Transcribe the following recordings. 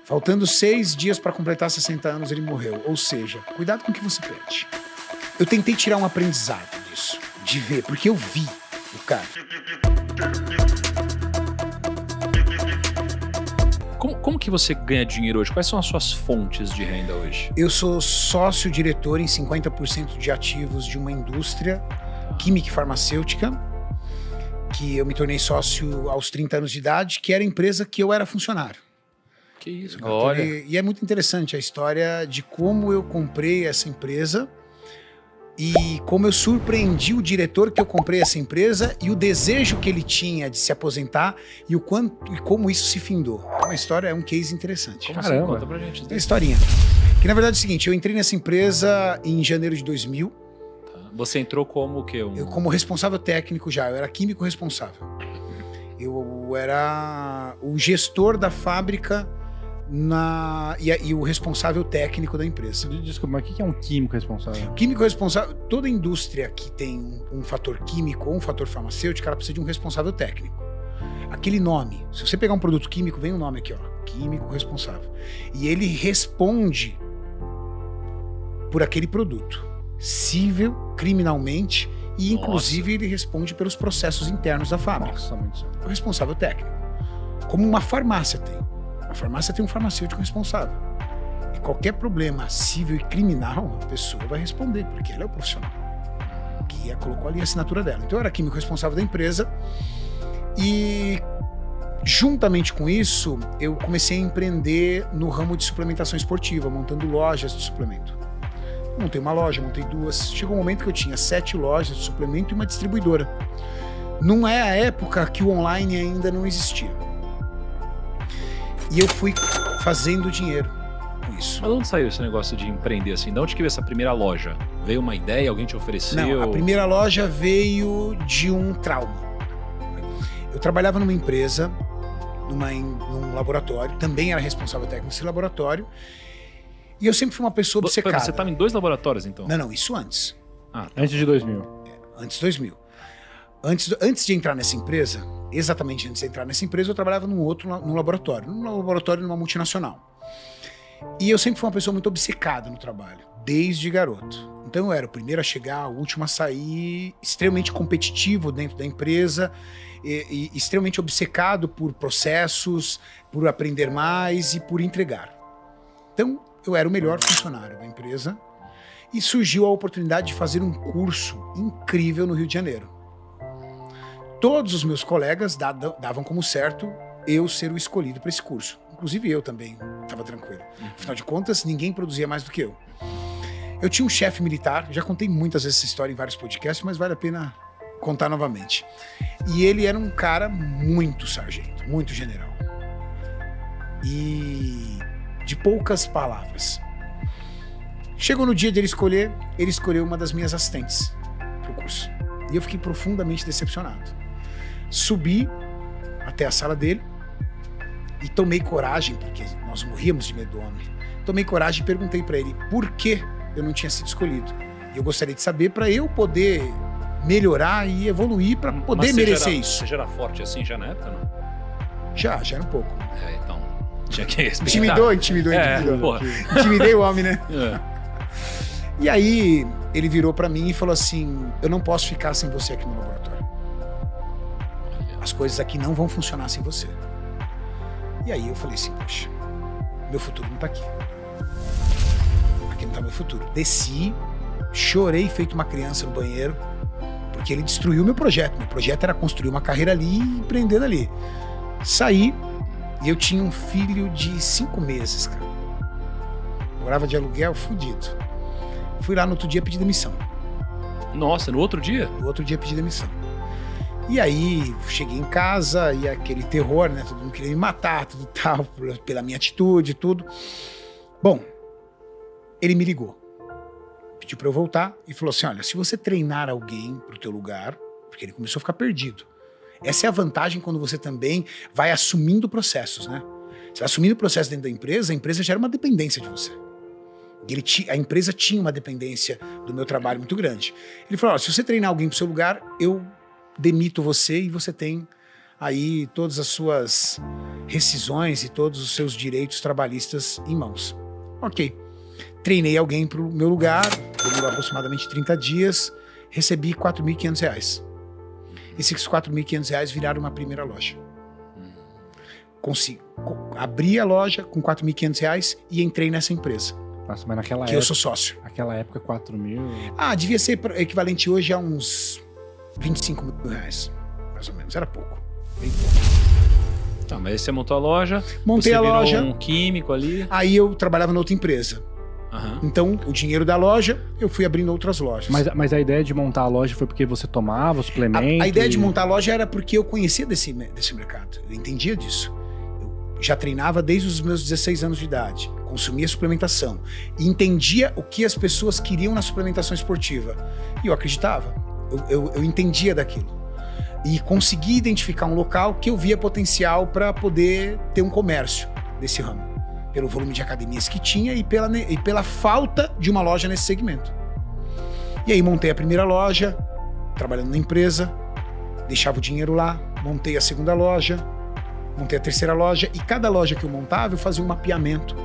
Faltando 6 dias para completar 60 anos, ele morreu. Ou seja, cuidado com o que você pede. Eu tentei tirar um aprendizado disso, de ver, porque eu vi o cara. Como que você ganha dinheiro hoje? Quais são as suas fontes de renda hoje? Eu sou sócio-diretor em 50% de ativos de uma indústria química e farmacêutica, que eu me tornei sócio aos 30 anos de idade, que era a empresa que eu era funcionário. Que isso, Então, olha. e é muito interessante a história de como eu comprei essa empresa e como eu surpreendi o diretor que eu comprei essa empresa e o desejo que ele tinha de se aposentar e o quanto e como isso se findou. É uma história, é um case interessante. Como assim? Caramba. Conta pra gente. Tem uma historinha. Que na verdade é o seguinte, eu entrei nessa empresa em janeiro de 2000, Você entrou como o quê? eu como responsável técnico já, eu era químico responsável. Eu era o gestor da fábrica e o responsável técnico da empresa. Desculpa, mas o que é um químico responsável? Químico responsável, toda indústria que tem um fator químico ou um fator farmacêutico, ela precisa de um responsável técnico. Aquele nome, se você pegar um produto químico, vem o nome aqui, ó, químico responsável. E ele responde por aquele produto, civil, criminalmente, e inclusive ele responde pelos processos internos da fábrica. Nossa, muito certo. É o responsável técnico. Como uma farmácia tem. A farmácia tem um farmacêutico responsável. E qualquer problema civil e criminal, a pessoa vai responder, porque ela é o profissional que colocou ali a assinatura dela. Então eu era químico responsável da empresa e juntamente com isso eu comecei a empreender no ramo de suplementação esportiva, montando lojas de suplemento. Montei uma loja, montei 2. Chegou um momento que eu tinha 7 lojas de suplemento e uma distribuidora. Não é a época que o online ainda não existia. E eu fui fazendo dinheiro com isso. Mas de onde saiu esse negócio de empreender assim? De onde que veio essa primeira loja? Veio uma ideia? Alguém te ofereceu? Não, a primeira loja veio de um trauma. Eu trabalhava numa empresa, num laboratório, também era responsável técnico desse laboratório, e eu sempre fui uma pessoa obcecada. Você estava em 2 laboratórios, então? Não, isso antes. Ah, Antes de 2000. Antes de 2000. Antes de entrar nessa empresa, exatamente antes de entrar nessa empresa, eu trabalhava num laboratório. Num laboratório numa multinacional. E eu sempre fui uma pessoa muito obcecada no trabalho, desde garoto. Então eu era o primeiro a chegar, o último a sair, extremamente competitivo dentro da empresa, e extremamente obcecado por processos, por aprender mais e por entregar. Então eu era o melhor funcionário da empresa e surgiu a oportunidade de fazer um curso incrível no Rio de Janeiro. Todos os meus colegas davam como certo eu ser o escolhido para esse curso. Inclusive eu também estava tranquilo. Afinal de contas, ninguém produzia mais do que eu. Eu tinha um chefe militar, já contei muitas vezes essa história em vários podcasts, mas vale a pena contar novamente. E ele era um cara muito sargento, muito general. E de poucas palavras. Chegou no dia de ele escolheu uma das minhas assistentes para o curso. E eu fiquei profundamente decepcionado. Subi até a sala dele e tomei coragem, porque nós morríamos de medo do homem. Tomei coragem e perguntei para ele por que eu não tinha sido escolhido. E eu gostaria de saber para eu poder melhorar e evoluir para poder merecer isso. Você já era forte assim já na época, não? Já era um pouco. Então, tinha que respeitar. Intimidou. Porra. Intimidei o homem, né? É. E aí ele virou para mim e falou assim: eu não posso ficar sem você aqui no laboratório. As coisas aqui não vão funcionar sem você. E aí eu falei assim, poxa, meu futuro não tá aqui. Aqui não tá meu futuro. Desci, chorei feito uma criança no banheiro, porque ele destruiu meu projeto. Meu projeto era construir uma carreira ali e empreender ali. Saí e eu tinha um filho de 5 meses, cara. Morava de aluguel, fudido. Fui lá no outro dia pedir demissão. Nossa, no outro dia? No outro dia pedi demissão. E aí, cheguei em casa e aquele terror, né? Todo mundo queria me matar, tudo tal, pela minha atitude e tudo. Bom, ele me ligou. Pediu pra eu voltar e falou assim, olha, se você treinar alguém pro teu lugar, porque ele começou a ficar perdido. Essa é a vantagem quando você também vai assumindo processos, né? Você vai assumindo o processo dentro da empresa, a empresa gera uma dependência de você. A empresa tinha uma dependência do meu trabalho muito grande. Ele falou, olha, se você treinar alguém pro seu lugar, eu demito você e você tem aí todas as suas rescisões e todos os seus direitos trabalhistas em mãos. Ok. Treinei alguém para o meu lugar, demorou aproximadamente 30 dias, recebi R$ 4.500. Esses R$ 4.500 viraram uma primeira loja. Abri a loja com R$ 4.500 e entrei nessa empresa. Nossa, mas naquela que época... eu sou sócio. Naquela época, 4 mil... Devia ser equivalente hoje a uns R$25 mil, mais ou menos. Era pouco, bem pouco. Tá, mas aí você montou a loja, Montei a loja. Você virou um químico ali. Aí eu trabalhava na outra empresa. Uhum. Então, o dinheiro da loja, eu fui abrindo outras lojas. Mas a ideia de montar a loja foi porque você tomava suplemento? A ideia de montar a loja era porque eu conhecia desse mercado. Eu entendia disso. Eu já treinava desde os meus 16 anos de idade. Consumia suplementação. E entendia o que as pessoas queriam na suplementação esportiva. E eu acreditava. Eu entendia daquilo. E consegui identificar um local que eu via potencial para poder ter um comércio desse ramo. Pelo volume de academias que tinha e pela falta de uma loja nesse segmento. E aí montei a primeira loja, trabalhando na empresa, deixava o dinheiro lá, montei a segunda loja, montei a terceira loja, e cada loja que eu montava eu fazia um mapeamento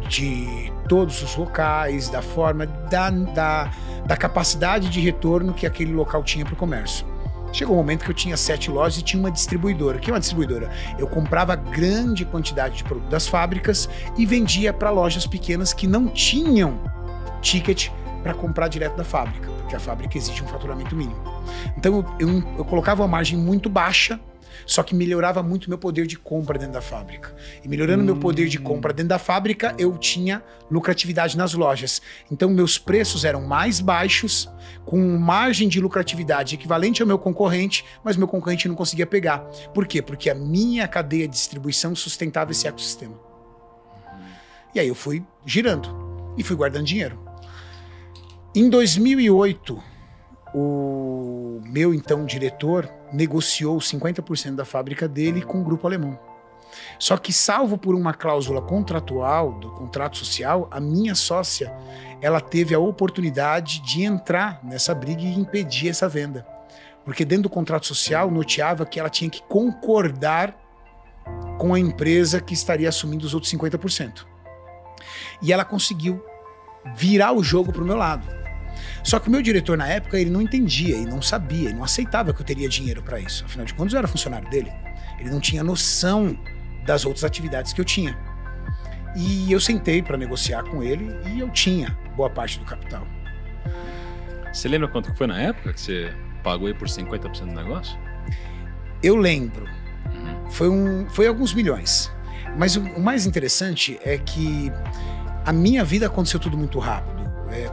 de todos os locais, da forma, da capacidade de retorno que aquele local tinha para o comércio. Chegou um momento que eu tinha 7 lojas e tinha uma distribuidora. O que é uma distribuidora? Eu comprava grande quantidade de produto das fábricas e vendia para lojas pequenas que não tinham ticket para comprar direto da fábrica, porque a fábrica exige um faturamento mínimo. Então eu colocava uma margem muito baixa, só que melhorava muito meu poder de compra dentro da fábrica. E melhorando meu poder de compra dentro da fábrica, eu tinha lucratividade nas lojas. Então meus preços eram mais baixos, com margem de lucratividade equivalente ao meu concorrente, mas meu concorrente não conseguia pegar. Por quê? Porque a minha cadeia de distribuição sustentava esse ecossistema. E aí eu fui girando e fui guardando dinheiro. Em 2008, o meu então diretor negociou 50% da fábrica dele com o grupo alemão. Só que, salvo por uma cláusula contratual, do contrato social, a minha sócia, ela teve a oportunidade de entrar nessa briga e impedir essa venda. Porque dentro do contrato social, noteava que ela tinha que concordar com a empresa que estaria assumindo os outros 50%. E ela conseguiu virar o jogo para o meu lado. Só que o meu diretor, na época, ele não entendia, ele não sabia, ele não aceitava que eu teria dinheiro para isso. Afinal de contas, eu era funcionário dele. Ele não tinha noção das outras atividades que eu tinha. E eu sentei para negociar com ele e eu tinha boa parte do capital. Você lembra quanto que foi na época que você pagou aí por 50% do negócio? Eu lembro. Foi alguns milhões. Mas o mais interessante é que a minha vida aconteceu tudo muito rápido.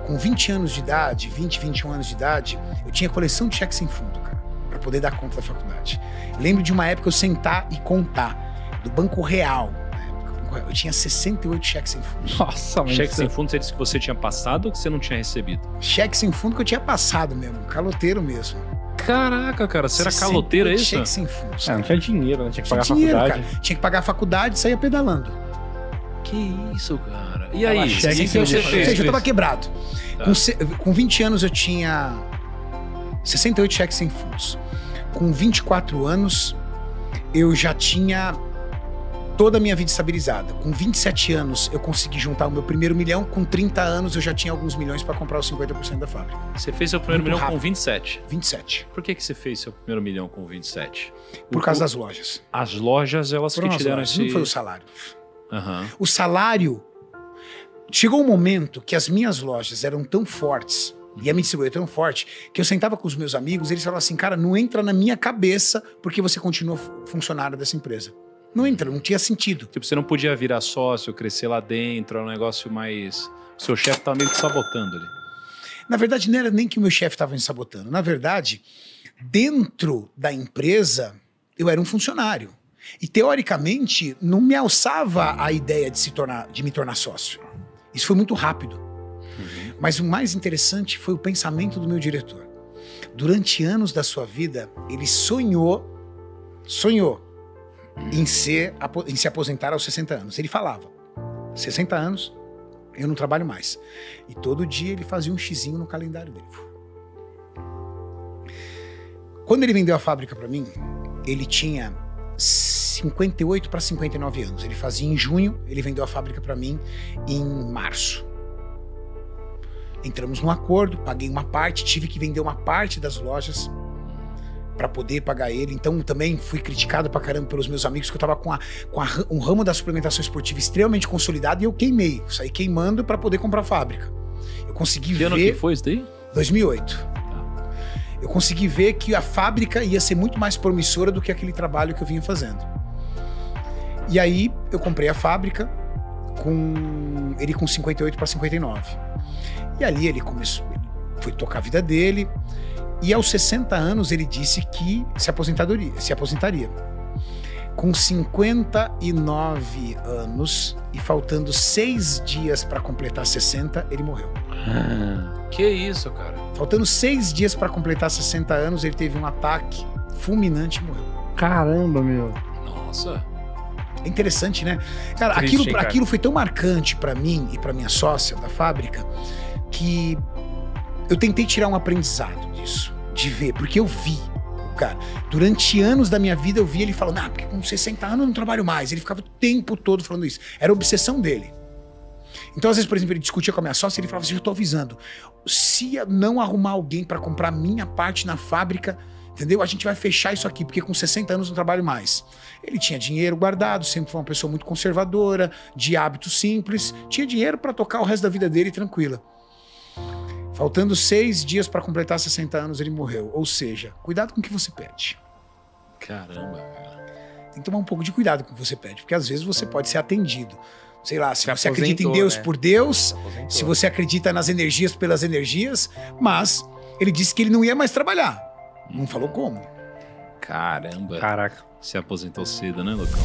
Com 20 anos de idade, 21 anos de idade, eu tinha coleção de cheques sem fundo, cara, para poder dar conta da faculdade. Lembro de uma época eu sentar e contar, do Banco Real, na época, eu tinha 68 cheques sem fundo. Nossa, mas... Cheque sem fundo, você disse que você tinha passado ou que você não tinha recebido? Cheque sem fundo que eu tinha passado mesmo, caloteiro mesmo. Caraca, cara, você era caloteiro, é isso? Cheque sem fundo. não tinha dinheiro, né? Tinha que pagar a dinheiro, faculdade. cara. Tinha que pagar a faculdade e saía pedalando. Que isso, cara. E aí, cheque o que sem você fundo. fez? Ou seja, eu tava quebrado. Tá. Com 20 anos eu tinha 68 cheques sem fundos. Com 24 anos eu já tinha toda a minha vida estabilizada. Com 27 anos eu consegui juntar o meu primeiro milhão. Com 30 anos eu já tinha alguns milhões para comprar os 50% da fábrica. Você fez seu primeiro Muito milhão rápido. com 27. 27. Por que você fez seu primeiro milhão com 27? Por causa das lojas. As lojas, elas Foram que as te deram lojas, esse... não foi o salário. Aham. O salário... Chegou um momento que as minhas lojas eram tão fortes e a minha distribuidora tão forte que eu sentava com os meus amigos e eles falavam assim, cara, não entra na minha cabeça porque você continua funcionário dessa empresa. Não entra, não tinha sentido. Tipo, você não podia virar sócio, crescer lá dentro, era um negócio mais... O seu chefe tava meio que sabotando ali. Na verdade, não era nem que o meu chefe estava me sabotando. Na verdade, dentro da empresa, eu era um funcionário. E, teoricamente, não me alçava a ideia de me tornar sócio. Isso foi muito rápido. Mas o mais interessante foi o pensamento do meu diretor. Durante anos da sua vida, ele sonhou em se aposentar aos 60 anos. Ele falava, 60 anos, eu não trabalho mais. E todo dia ele fazia um xizinho no calendário dele. Quando ele vendeu a fábrica para mim, ele tinha 58 para 59 anos. Ele fazia em junho, ele vendeu a fábrica para mim em março. Entramos num acordo, paguei uma parte, tive que vender uma parte das lojas para poder pagar ele. Então também fui criticado pra caramba pelos meus amigos que eu tava um ramo da suplementação esportiva extremamente consolidado e eu queimei. Saí queimando para poder comprar a fábrica. Eu consegui ver... Que ano que foi isso daí? 2008. Eu consegui ver que a fábrica ia ser muito mais promissora do que aquele trabalho que eu vinha fazendo. E aí eu comprei a fábrica com ele com 58 para 59. E ali ele foi tocar a vida dele. E aos 60 anos ele disse que se aposentaria. Com 59 anos e faltando 6 dias para completar 60, ele morreu. Que isso, cara? Faltando 6 dias para completar 60 anos, ele teve um ataque fulminante e morreu. Caramba, meu. Nossa. É interessante, né? Cara, Triste, cara. aquilo foi tão marcante para mim e para minha sócia da fábrica que eu tentei tirar um aprendizado disso, de ver, porque eu vi o cara. Durante anos da minha vida eu vi ele falando, porque com 60 anos eu não trabalho mais. Ele ficava o tempo todo falando isso. Era a obsessão dele. Então, às vezes, por exemplo, ele discutia com a minha sócia e ele falava assim, eu tô avisando, se eu não arrumar alguém para comprar minha parte na fábrica, entendeu? A gente vai fechar isso aqui, porque com 60 anos eu não trabalho mais. Ele tinha dinheiro guardado, sempre foi uma pessoa muito conservadora, de hábitos simples, tinha dinheiro para tocar o resto da vida dele tranquila. Faltando 6 dias para completar 60 anos, ele morreu. Ou seja, cuidado com o que você pede. Caramba, cara. Tem que tomar um pouco de cuidado com o que você pede, porque às vezes você pode ser atendido. Sei lá, se você acredita em Deus por Deus, se você acredita nas energias pelas energias, mas ele disse que ele não ia mais trabalhar. Não falou como. Caramba. Caraca. Se aposentou cedo, né, Lucão?